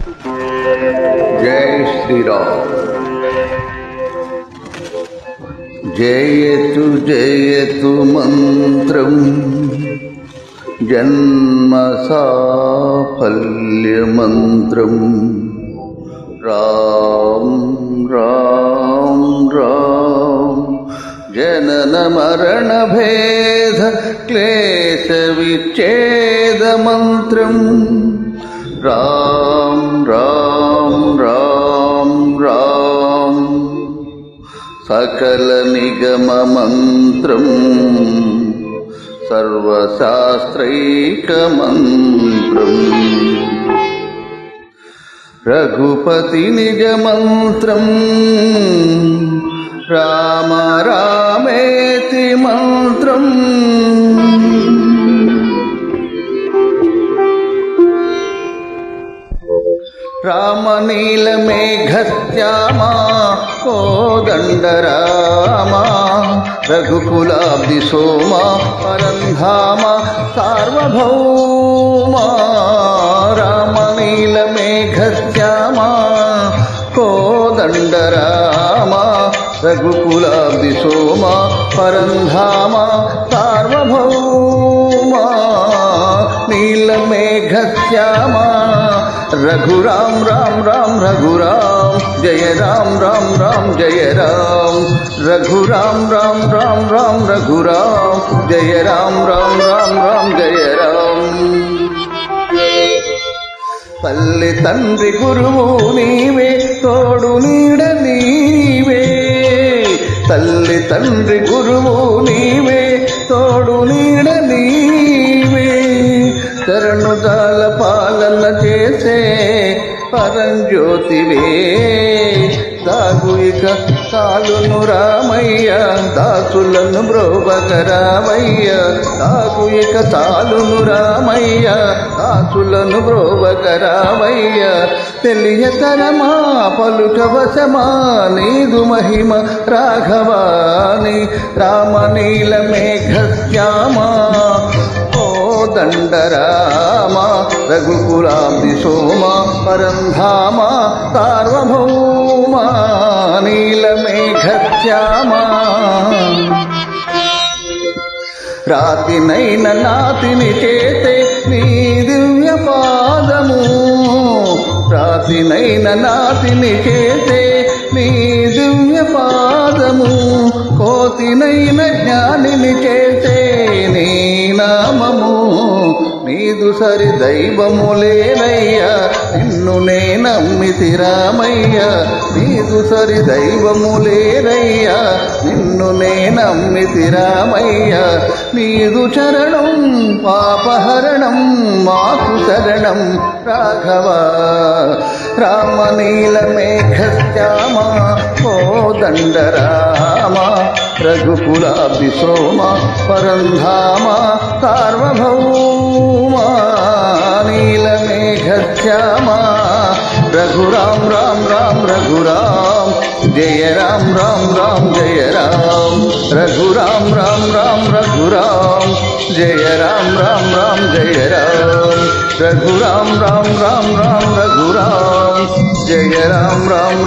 జై శ్రీరామ్. జయతు జయతు మంత్రం జన్మ సాఫల్య మంత్రం. రామ్ రామ్ రామ్ జనన మరణ భేద క్లేశ విచ్ఛేద మంత్రం. రామ్ రామ్ రామ్ రామ్ సకల నిగమ మంత్రం సర్వశాస్త్రైక మంత్రం. రఘుపతి నిజ మంత్రం రామ రామేతి మంత్రం. రామనీల మేఘశ్యామా కోదండ రామా రఘుకులాబ్ది సోమా పరంధామ సార్వభౌమా. రామనీల మేఘశ్యామా కోదండ రామా రఘుకులాబ్ది సోమా పరంధామ సార్వభౌమా. నీల మేఘశ్యామా రఘురామ్ రామ్ రామ్ రఘురామ్ జయ రామ్ రామ్ రామ్ జయ రామ్. రఘురామ్ రామ్ రామ్ రామ్ రఘురామ్ జయ రామ్ రామ్ రామ్ రామ్ జయ రామ్. తల్లి తండ్రి గురువు నీవే తోడు నీడ నీవే. తల్లి తండ్రి గురువు నీవే తోడు నీడ నీవే. శరణుదాల పాలన చేసే పరంజ్యోతివే. దాగు ఇక కాలును రామయ్య దాసులను బ్రోవక రామయ్య. దాగు ఇక చాలును రామయ్య దాసులను బ్రోవక రామయ్య. తెలియతరమా పలుకవశమా నీదు మహిమ రాఘవాని. రామనీల మేఘశ్యామా దండ రామ రఘుకులాబ్ది సోమా పరంధామ సార్వభౌమా. నీల మేఘశ్యామా రాతినైన నాతిని చేసే నీ దివ్య పాదము. రాతినైన నాతిని చేసే నీ దివ్య పాదము. కోతినైన జ్ఞానిని చేసే నీ నామము. నీదు సరి దైవములేనయ్యా నిన్ను నే నమ్మితి రామయ్య. నీదు సరి దైవములేనయ్యా నిన్ను నే నమ్మితి రామయ్య. నీదు చరణం పాపహరణం మాకు శరణం రాఘవ. రామనీల మేఘశ్యామా కోదండ రామ రఘుకులాబ్ది సోమా పరంధామ సార్వభౌమా. నీల మేఘశ్యామా రఘురామ్ రామ్ రామ్ రఘురామ్ జయ రామ్ రామ్ రామ్ జయ రామ్. రఘురామ్ రామ్ రామ్ రఘురామ్ జయ రామ్ రామ్ రామ్ జయ రామ్. రఘురామ్ రామ్ రామ్ రామ్ రఘురామ్ జయ రామ్ రామ్ రామ్